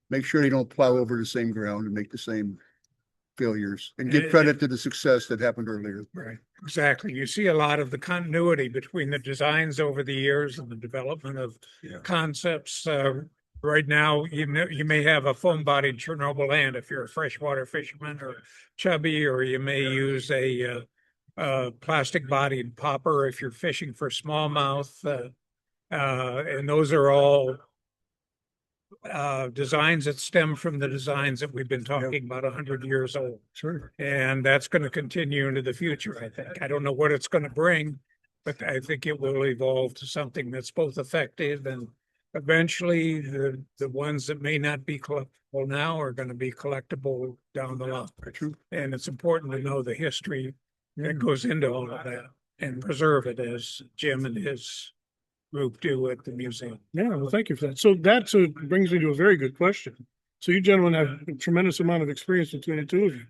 Make sure you don't plow over the same ground and make the same failures, and give credit to the success that happened earlier. Right, exactly. You see a lot of the continuity between the designs over the years and the development of concepts. Right now, you may have a foam-bodied Chernobyl land if you're a freshwater fisherman or chubby, or you may use a plastic-bodied popper if you're fishing for smallmouth. And those are all designs that stem from the designs that we've been talking about 100 years old. Sure. And that's going to continue into the future, I think. I don't know what it's going to bring, but I think it will evolve to something that's both effective, and eventually the ones that may not be collectible now are going to be collectible down the line. True. And it's important to know the history that goes into all of that and preserve it, as Jim and his group do at the museum. Yeah, well, thank you for that. So that brings me to a very good question. So you gentlemen have a tremendous amount of experience between the two of you.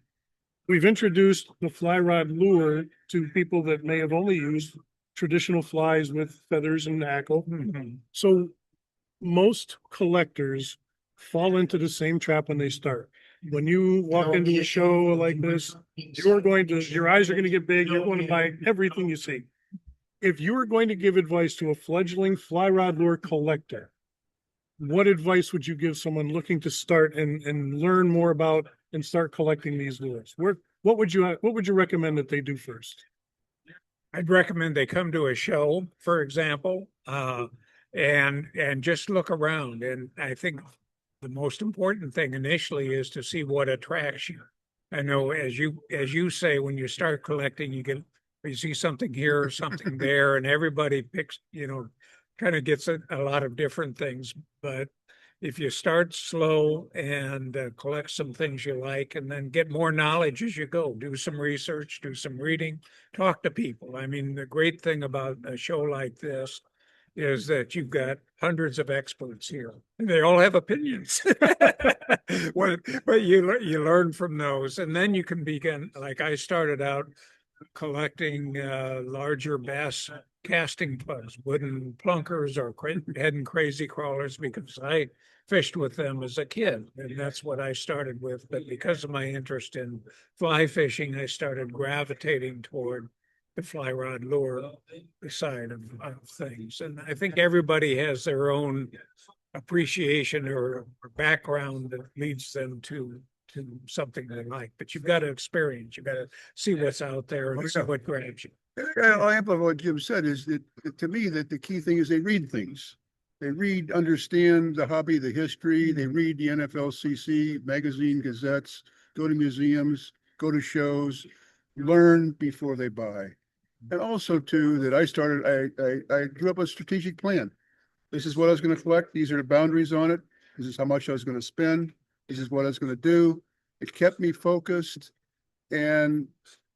We've introduced the fly rod lure to people that may have only used traditional flies with feathers and hackle. Mm-hmm. So most collectors fall into the same trap when they start. When you walk into a show like this, your eyes are going to get big. You're going to buy everything you see. If you were going to give advice to a fledgling fly rod lure collector, what advice would you give someone looking to start and learn more about and start collecting these lures? What would you recommend that they do first? I'd recommend they come to a show, for example, and just look around. And I think the most important thing initially is to see what attracts you. I know, as you say, when you start collecting, you see something here or something there, and everybody picks, kind of gets a lot of different things. But if you start slow and collect some things you like, and then get more knowledge as you go, do some research, do some reading, talk to people. I mean, the great thing about a show like this is that you've got hundreds of experts here, and they all have opinions. But you learn from those, and then you can begin. Like I started out collecting larger bass casting plugs, wooden plunkers or head and crazy crawlers, because I fished with them as a kid, and that's what I started with. But because of my interest in fly fishing, I started gravitating toward the fly rod lure side of things. And I think everybody has their own appreciation or background that leads them to something they like, but you've got to experience, you've got to see what's out there and see what grabs you. I'll amplify what Jim said is that to me that the key thing is they read things. They read, understand the hobby, the history. They read the NFLCC magazine, gazettes, go to museums, go to shows, learn before they buy. And also too, that I drew up a strategic plan. This is what I was going to collect. These are the boundaries on it. This is how much I was going to spend. This is what I was going to do. It kept me focused. And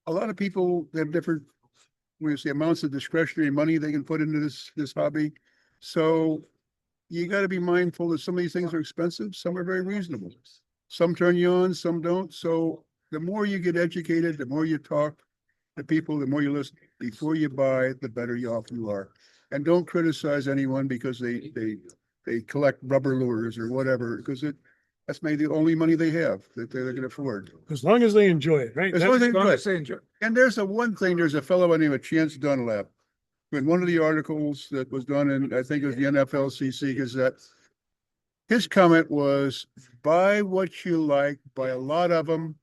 a lot of people have different, when you say amounts of discretionary money they can put into this hobby. So you got to be mindful that some of these things are expensive, some are very reasonable. Some turn you on, some don't. So the more you get educated, the more you talk to people, the more you listen before you buy, the better off you are. And don't criticize anyone because they collect rubber lures or whatever, because that's maybe the only money they have that they can afford. As long as they enjoy it, right? As long as they As long enjoy as it. they enjoy. And there's one thing, there's a fellow by the name of Chance Dunlap. In one of the articles that was done in, I think it was the NFLCC Gazette, his comment was, buy what you like, buy a lot of them,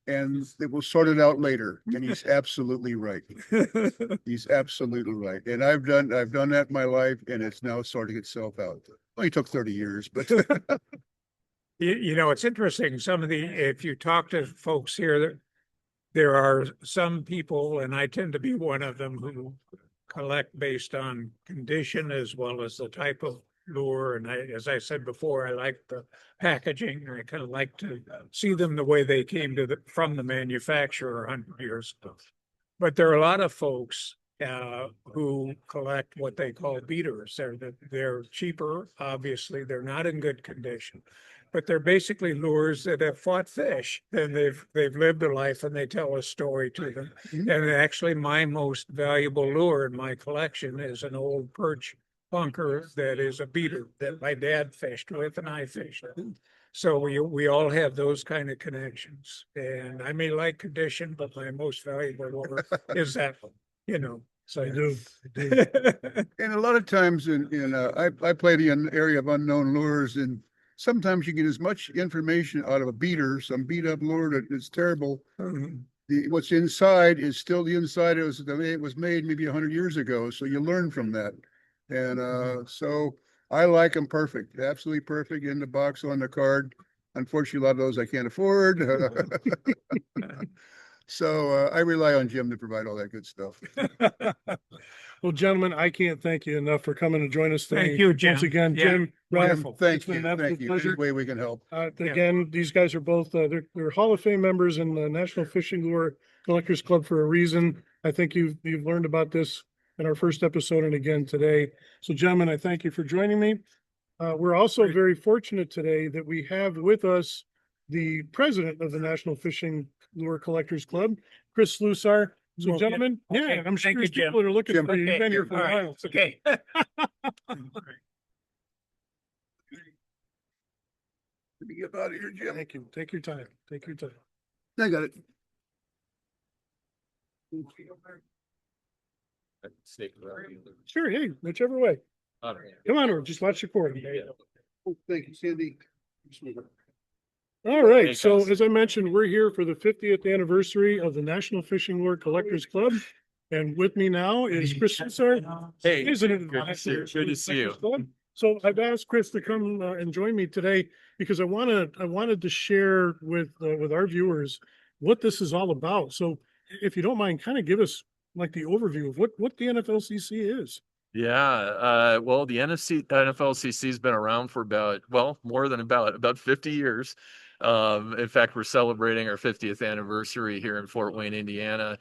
and it will sort it out later. And he's absolutely right. He's absolutely right. And I've done that in my life, and it's now sorting itself out. Only took 30 years, but You know, it's interesting. If you talk to folks here, there are some people, and I tend to be one of them, who collect based on condition as well as the type of lure. And as I said before, I like the packaging. I kind of like to see them the way they came from the manufacturer 100 years ago. But there are a lot of folks who collect what they call beaters. They're cheaper, obviously. They're not in good condition, but they're basically lures that have fought fish, and they've lived a life and they tell a story to them. And actually, my most valuable lure in my collection is an old perch bunker that is a beater that my dad fished with and I fished with. So we all have those kind of connections. And I may like condition, but my most valuable lure is that one, you know. So I do. I do. and a lot of times I play the area of unknown lures, and sometimes you get as much information out of a beater, some beat up lure that is terrible. What's inside is still the inside. The way it was made maybe 100 years ago. So you learn from that. And so I like them perfect, absolutely perfect, in the box, on the card. Unfortunately, a lot of those I can't afford. So I rely on Jim to provide all that good stuff. Well, gentlemen, I can't thank you enough for coming to join us today. Thank you, Jim. Once again, Yeah, Jim, Ralph, wonderful. Thank it's been you. an absolute Thank you. pleasure. Any way we can help. Again, these guys are both, they're Hall of Fame members in the National Fishing Lure Collectors Club for a reason. I think you've learned about this in our first episode and again today. So gentlemen, I thank you for joining me. We're also very fortunate today that we have with us the president of the National Fishing Lure Collectors Club, Chris Slusar. So Well, gentlemen, okay. yeah, I'm sure Thank you, Jim. people are looking Jim. for you. You've been here All for a right. while. Okay. Let me get out of here, Jim. Thank you. Take your time. Take your time. I got it. Sure, hey, whichever way. Come on over, just watch your cord. Oh, thank you, Sandy. All right, Hey, so guys. as I mentioned, we're here for the 50th anniversary of the National Fishing Lure Collectors Club. And with me now is Chris Slusar, Hey, president of the good to see you. National Good to see you. Collectors Club. So I've asked Chris to come and join me today because I wanted to share with our viewers what this is all about. So if you don't mind, kind of give us like the overview of what the NFLCC is. Yeah, well, the NFLCC has been around for more than about 50 years. In fact, we're celebrating our 50th anniversary here in Fort Wayne, Indiana,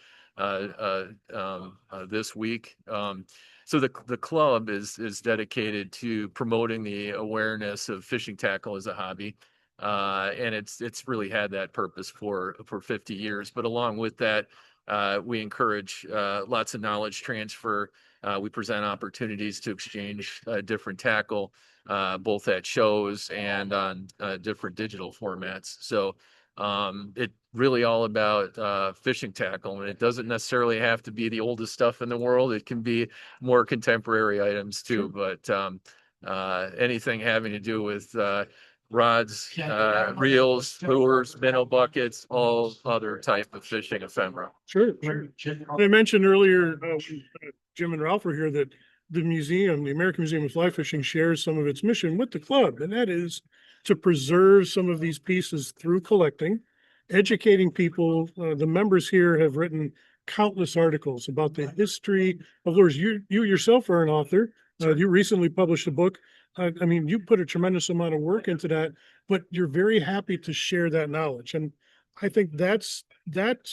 this week. So the club is dedicated to promoting the awareness of fishing tackle as a hobby. And it's really had that purpose for 50 years. But along with that, we encourage lots of knowledge transfer. We present opportunities to exchange different tackle, both at shows and on different digital formats. So it really all about fishing tackle, and it doesn't necessarily have to be the oldest stuff in the world. It can be more contemporary items too, but anything having to do with rods, reels, lures, minnow buckets, all other type of fishing ephemera. Sure. I mentioned earlier, Jim and Ralph were here, that the museum, the American Museum of Fly Fishing, shares some of its mission with the club, and that is to preserve some of these pieces through collecting, educating people. The members here have written countless articles about the history of lures. You yourself are an author. You recently published a book. I mean, you put a tremendous amount of work into that, but you're very happy to share that knowledge. And I think that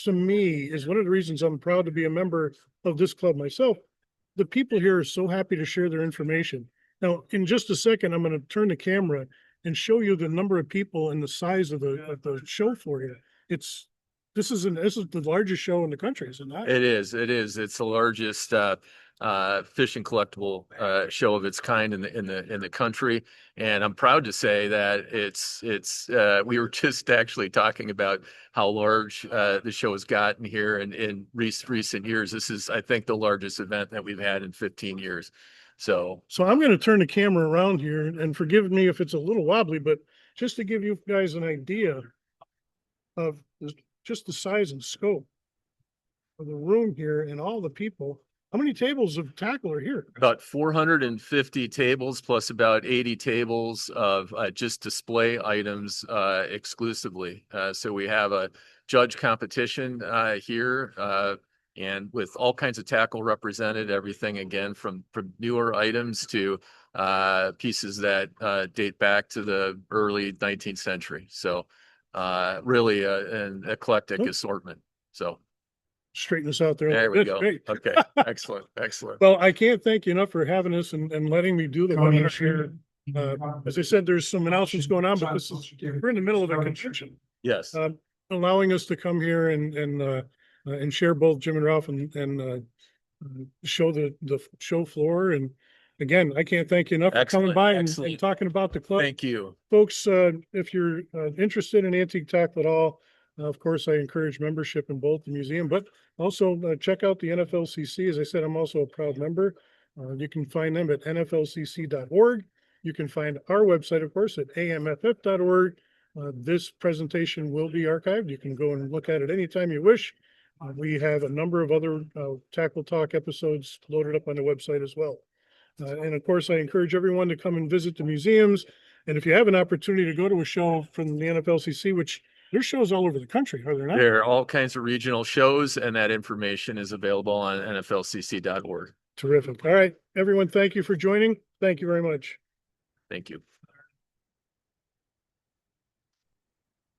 to me is one of the reasons I'm proud to be a member of this club myself. The people here are so happy to share their information. Now, in just a second, I'm going to turn the camera and show you the number of people and the size of the show floor here. This is the largest show in the country, is it not? It is. It is. It's the largest fishing collectible show of its kind in the country, and I'm proud to say that it's. We were just actually talking about how large the show has gotten here in recent years. This is, I think, the largest event that we've had in 15 years. So I'm going to turn the camera around here and forgive me if it's a little wobbly, but just to give you guys an idea of just the size and scope of the room here and all the people. How many tables of tackle are here? about 450 tables plus about 80 tables of just display items exclusively. So we have a judge competition here and with all kinds of tackle represented, everything again from newer items to pieces that date back to the early 19th century. So really an eclectic assortment. So Straighten us out there. there we That's go. great. Okay, excellent, excellent. Well, I can't thank you enough for having us and letting me do the webinar here. As I said, there's some announcements going on, but we're in the middle of a convention. Yes. Allowing us to come here and share both Jim and Ralph and show the show floor. And again, I can't thank you enough for coming Excellent, by excellent. and talking about the club. Thank you. Folks, if you're interested in antique tackle at all, of course, I encourage membership in both the museum, but also check out the NFLCC. As I said, I'm also a proud member. You can find them at nflcc.org. You can find our website, of course, at amff.org. This presentation will be archived. You can go and look at it anytime you wish. We have a number of other Tackle Talk episodes loaded up on the website as well. And of course, I encourage everyone to come and visit the museums. And if you have an opportunity to go to a show from the NFLCC, which there's shows all over the country, are there not? There are all kinds of regional shows, and that information is available on nflcc.org. Terrific. All right, everyone, thank you for joining. Thank you very much. Thank you.